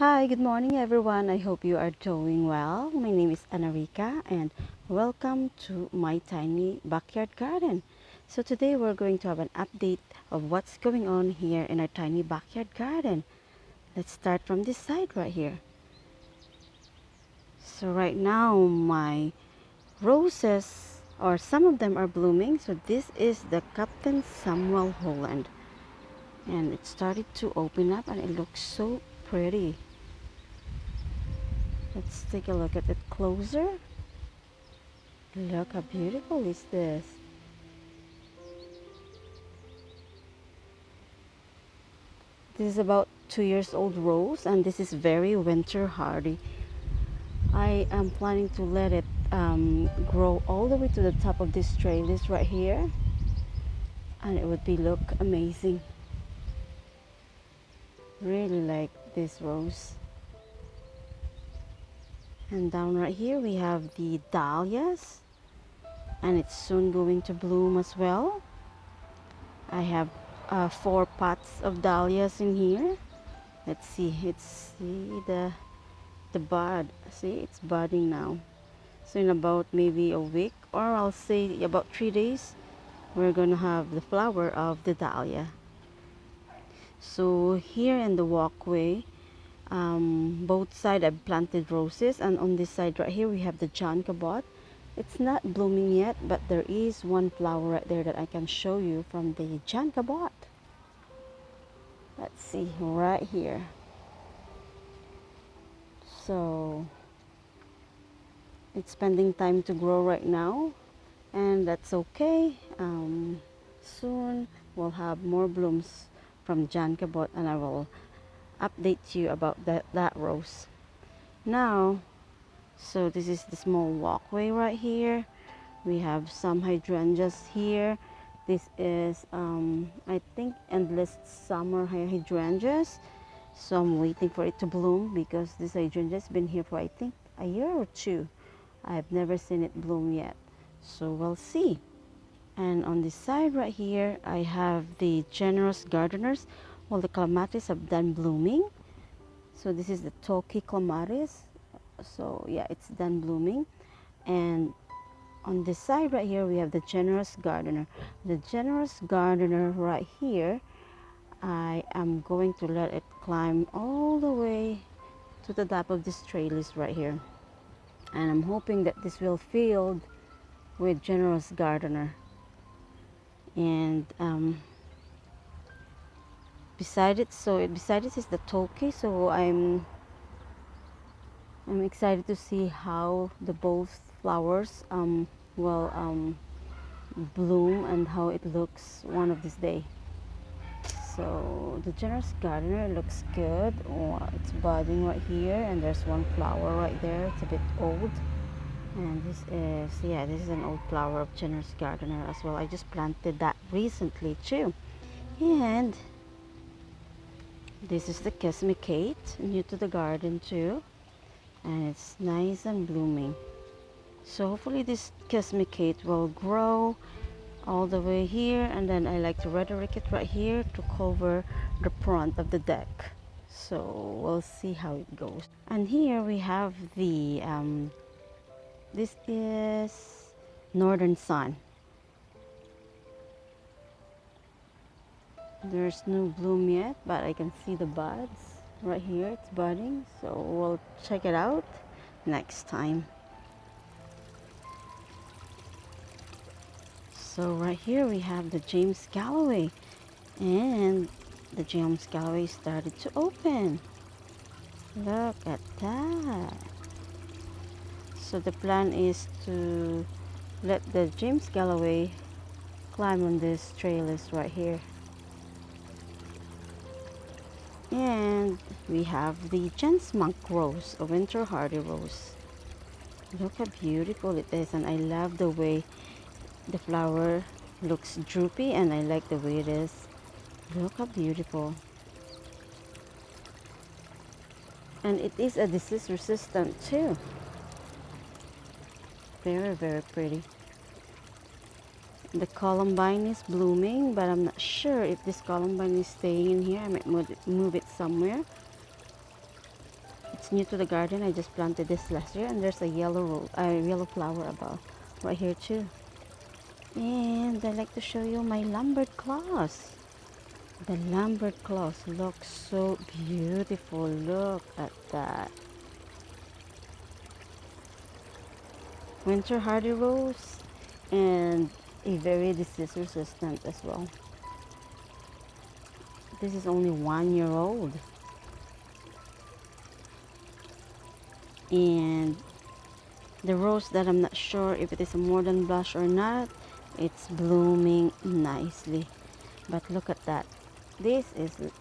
Hi, good morning everyone. I hope you are doing well. My name is Rica and welcome to my tiny backyard garden. So today we're going to have an update of what's going on here in our tiny backyard garden. Let's start from this side right here. So right now my roses, or some of them, are blooming. So this is the Captain Samuel Holland, and it started to open up and it looks so pretty. Let's take a look at it closer. Look how beautiful is this. This is about 2 years old rose, and this is very winter hardy. I am planning to let it grow all the way to the top of this trellis right here, and it would be look amazing. Really like this rose. And down right here we have the dahlias, and it's soon going to bloom as well. I have 4 pots of dahlias in here. Let's see, the bud. See, it's budding now. So in about maybe a week, or I'll say about 3 days, we're gonna have the flower of the dahlia. So here in the walkway, both sides I've planted roses, and on this side right here we have the John Cabot. It's not blooming yet, but there is one flower right there that I can show you from the John Cabot. Let's see, right here. So it's spending time to grow right now, and that's okay. Soon we'll have more blooms from John Cabot, and I will update you about that rose. Now, so this is the small walkway right here. We have some hydrangeas here. This is I think endless summer hydrangeas. So I'm waiting for it to bloom because this hydrangea has been here for I think a year or two. I've never seen it bloom yet, so we'll see. And on this side right here I have the generous gardeners. Well, the clematis have done blooming. So this is the Toki clematis. So yeah, it's done blooming. And on this side right here we have the generous gardener. The generous gardener right here, I am going to let it climb all the way to the top of this trellis right here, and I'm hoping that this will filled with generous gardener. And beside it is the Toki. So I'm excited to see how the both flowers will bloom and how it looks one of this day. So the generous gardener looks good. Oh, it's budding right here, and there's one flower right there. It's a bit old, and this is an old flower of generous gardener as well. I just planted that recently too. And this is the Kesmicate, new to the garden too, and it's nice and blooming. So hopefully this Kesmicate will grow all the way here, and then I like to rhetoric it right here to cover the front of the deck. So we'll see how it goes. And here we have the this is Northern Sun. There's no bloom yet, but I can see the buds right here. It's budding, so we'll check it out next time. So right here we have the James Galloway, and the James Galloway started to open. Look at that. So the plan is to let the James Galloway climb on this trellis right here. And we have the Jens Monk Rose, a winter hardy rose. Look how beautiful it is, and I love the way the flower looks droopy, and I like the way it is. Look how beautiful. And it is a disease resistant too. Very, very pretty. The Columbine is blooming, but I'm not sure if this Columbine is staying in here. I might move it somewhere. It's new to the garden. I just planted this last year, and there's a yellow flower above right here too. And I like to show you my lumbered claws. The lumbered claws look so beautiful. Look at that. Winter hardy rose and a very disease resistant as well. This is only 1 year old. And the rose that I'm not sure if it is a modern blush or not, it's blooming nicely. But look at that. This is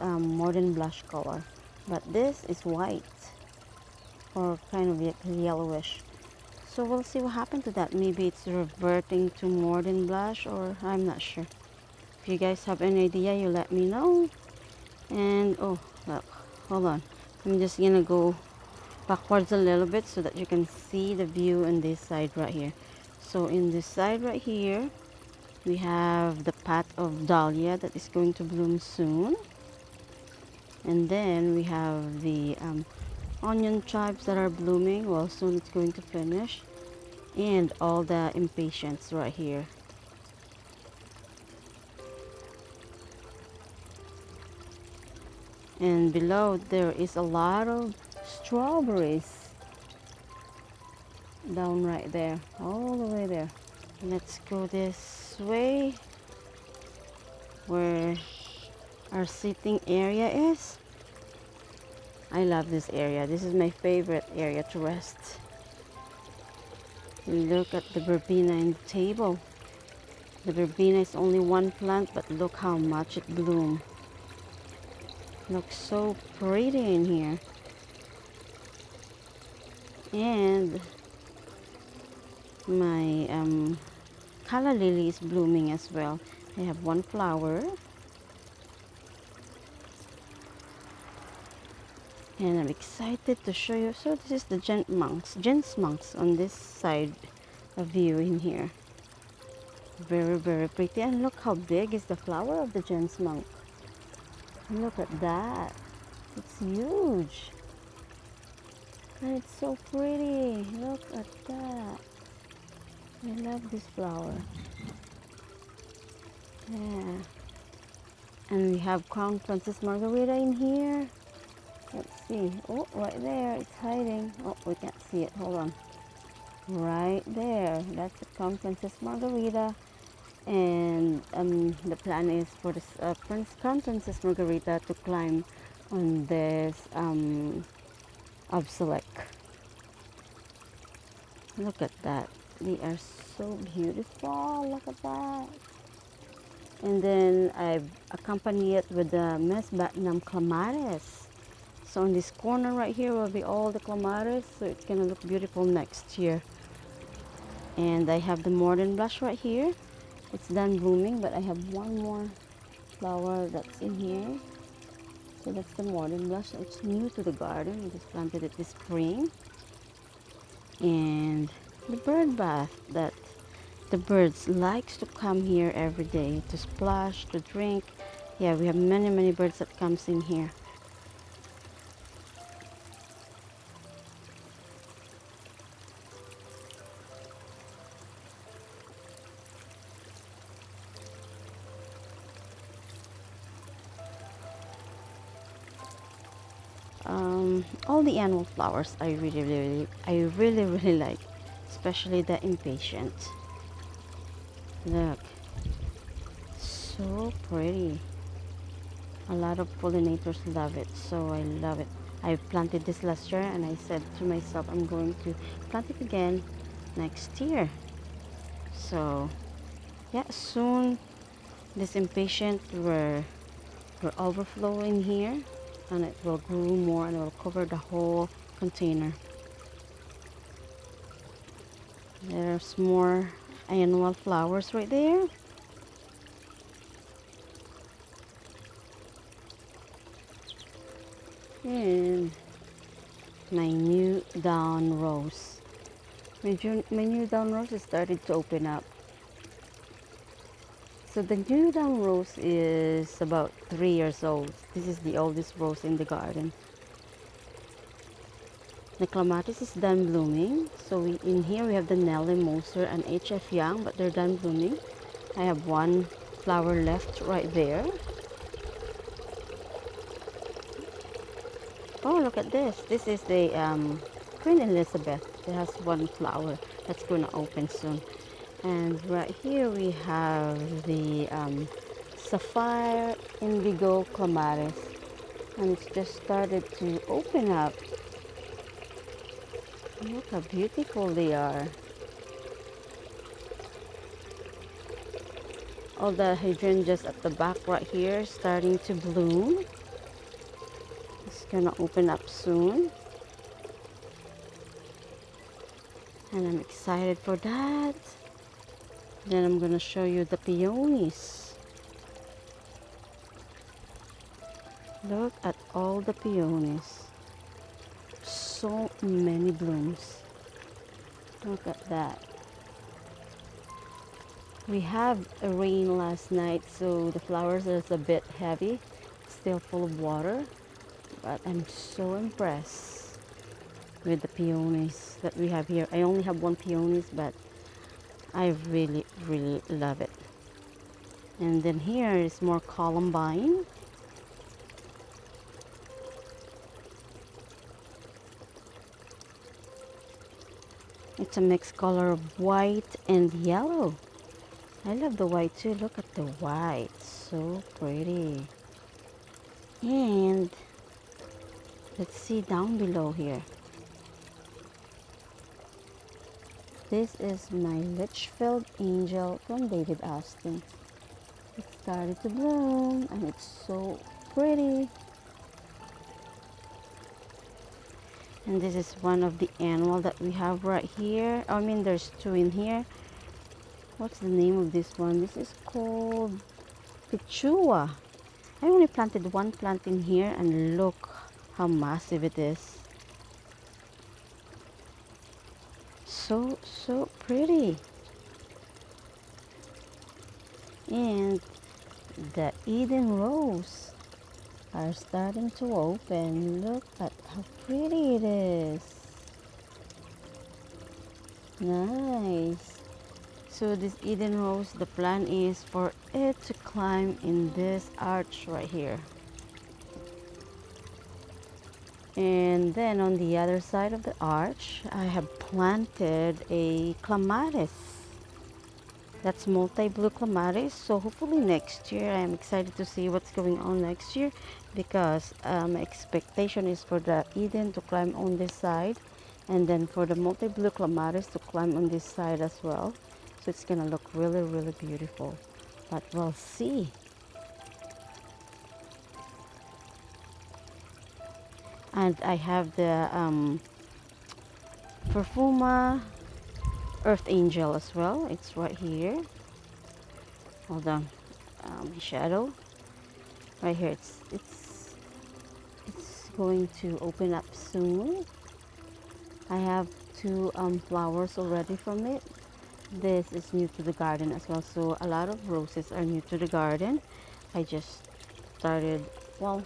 modern blush color, but this is white or kind of yellowish. So we'll see what happened to that. Maybe it's reverting to modern blush, or I'm not sure. If you guys have any idea, you let me know. And oh, look, hold on. I'm just gonna go backwards a little bit so that you can see the view on this side right here. So in this side right here, we have the pot of dahlia that is going to bloom soon. And then we have the onion chives that are blooming. Well, soon it's going to finish. And all the impatiens right here. And below there is a lot of strawberries down right there, all the way there. Let's go this way where our sitting area is. I love this area. This is my favorite area to rest. Look at the verbena in the table. The verbena is only one plant, but look how much it bloomed. Looks so pretty in here. And my calla lily is blooming as well. I have one flower. And I'm excited to show you. So this is the gents monks on this side of view in here. Very, very pretty. And look how big is the flower of the gents monk. Look at that. It's huge. And it's so pretty. Look at that. I love this flower. Yeah. And we have Crown Princess Margarita in here. Let's see. Oh, right there. It's hiding. Oh, we can't see it. Hold on. Right there. That's the Crown Princess Margarita. And the plan is for this Crown Princess Margarita to climb on this obselect. Look at that. They are so beautiful. Look at that. And then I've accompanied it with the Mesbatnam clematis. So in this corner right here will be all the clematis. So it's gonna look beautiful next year. And I have the modern blush right here. It's done blooming, but I have one more flower that's in here. So that's the modern blush. It's new to the garden. I just planted it this spring. And the bird bath that the birds likes to come here every day to splash, to drink. Yeah, we have many birds that comes in here. All the annual flowers I really like, especially the impatient. Look, so pretty. A lot of pollinators love it, so I love it. I planted this last year and I said to myself I'm going to plant it again next year. So yeah, soon this impatient will overflow in here, and it will grow more and it will cover the whole container. There's more annual flowers right there. And my new dawn rose. My new dawn rose is starting to open up. So the new down rose is about 3 years old. This is the oldest rose in the garden. The clematis is done blooming. So in here we have the Nelly Moser and HF Young, but they're done blooming. I have one flower left right there. Oh, look at this. This is the Queen Elizabeth. It has one flower that's going to open soon. And right here we have the Sapphire Indigo Clematis. And it's just started to open up. Look how beautiful they are. All the hydrangeas at the back right here starting to bloom. It's gonna open up soon. And I'm excited for that. Then I'm gonna show you the peonies. Look at all the peonies. So many blooms. Look at that. We have a rain last night, so the flowers is a bit heavy, still full of water, but I'm so impressed with the peonies that we have here. I only have one peonies, but I really love it. And then here is more Columbine. It's a mixed color of white and yellow. I love the white too. Look at the white. So pretty. And let's see down below here. This is my Litchfield Angel from David Austin. It started to bloom and it's so pretty. And this is one of the annual that we have right here. I mean, there's two in here. What's the name of this one? This is called Pichua. I only planted one plant in here and look how massive it is. So pretty. And the Eden Rose are starting to open. Look at how pretty it is. Nice. So this Eden Rose, the plan is for it to climb in this arch right here. And then on the other side of the arch, I have planted a clematis. That's multi-blue clematis. So hopefully next year, I am excited to see what's going on next year, because my expectation is for the Eden to climb on this side, and then for the multi-blue clematis to climb on this side as well. So it's gonna look really beautiful, but we'll see. And I have the Perfuma Earth Angel as well. It's right here. Hold on, shadow right here. It's going to open up soon. I have two flowers already from it. This is new to the garden as well, so a lot of roses are new to the garden. I just started, well,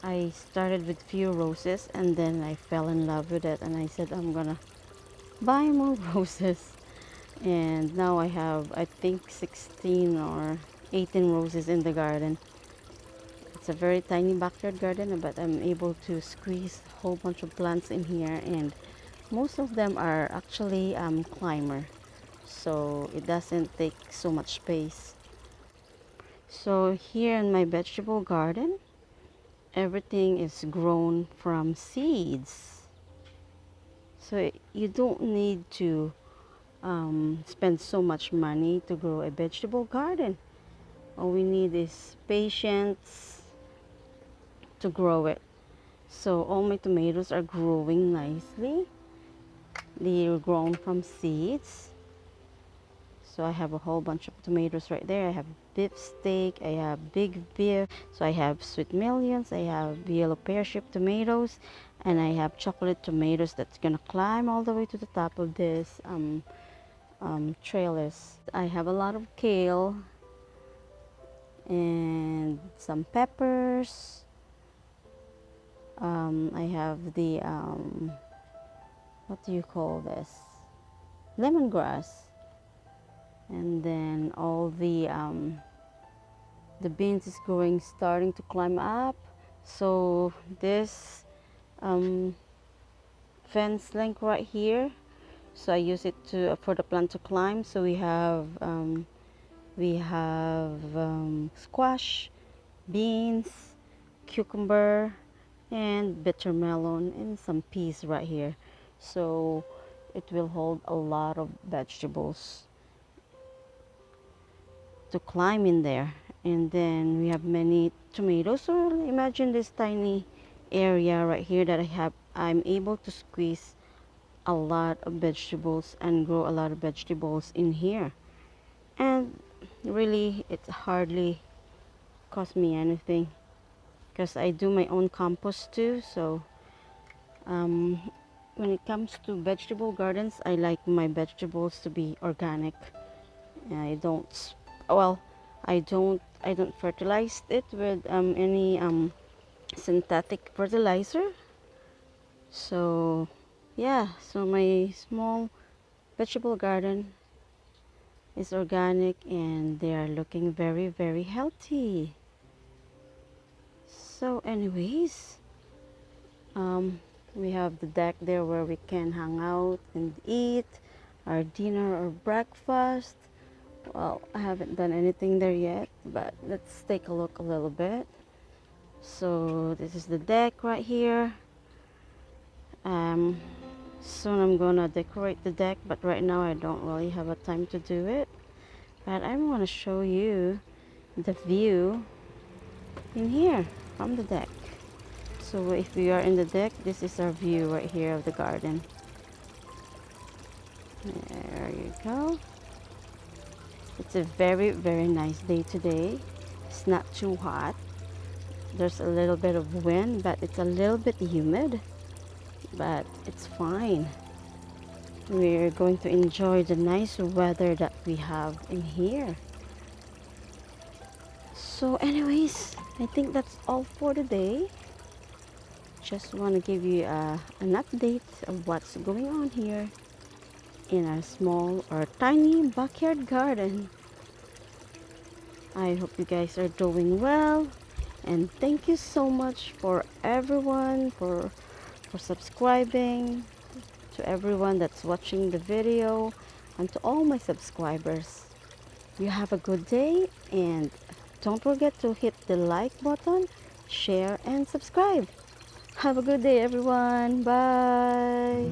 I started with few roses and then I fell in love with it and I said I'm gonna buy more roses. And now I have, I think, 16 or 18 roses in the garden. It's a very tiny backyard garden, but I'm able to squeeze a whole bunch of plants in here, and most of them are actually climber, so it doesn't take so much space. So here in my vegetable garden, everything is grown from seeds. So you don't need to spend so much money to grow a vegetable garden. All we need is patience to grow it. So all my tomatoes are growing nicely. They were grown from seeds. So I have a whole bunch of tomatoes right there. I have beef steak, I have big beef, so I have sweet millions, I have yellow pear-shaped tomatoes, and I have chocolate tomatoes that's gonna climb all the way to the top of this trailers. I have a lot of kale and some peppers. I have the what do you call this? Lemongrass, and then all the beans is starting to climb up. So this um, fence link right here, so I use it to for the plant to climb. So we have squash, beans, cucumber, and bitter melon, and some peas right here. So it will hold a lot of vegetables to climb in there. And then we have many tomatoes. So imagine this tiny area right here that I'm able to squeeze a lot of vegetables and grow a lot of vegetables in here. And really, it hardly cost me anything because I do my own compost too. So when it comes to vegetable gardens, I like my vegetables to be organic. I don't, well, I don't fertilize it with any synthetic fertilizer. So yeah, so my small vegetable garden is organic and they are looking very, very healthy. So anyways, we have the deck there where we can hang out and eat our dinner or breakfast. Well, I haven't done anything there yet, but let's take a look a little bit. So this is the deck right here. Soon I'm gonna decorate the deck, but right now I don't really have a time to do it. But I'm gonna show you the view in here from the deck. So if we are in the deck, this is our view right here of the garden. There you go. It's a very, very nice day today. It's not too hot. There's a little bit of wind, but it's a little bit humid, but it's fine. We're going to enjoy the nice weather that we have in here. So anyways, I think that's all for today. Just want to give you an update of what's going on here in our small or tiny backyard garden. I hope you guys are doing well, and thank you so much for everyone for subscribing, to everyone that's watching the video, and to all my subscribers. You have a good day, and don't forget to hit the like button, share, and subscribe. Have a good day, everyone. Bye.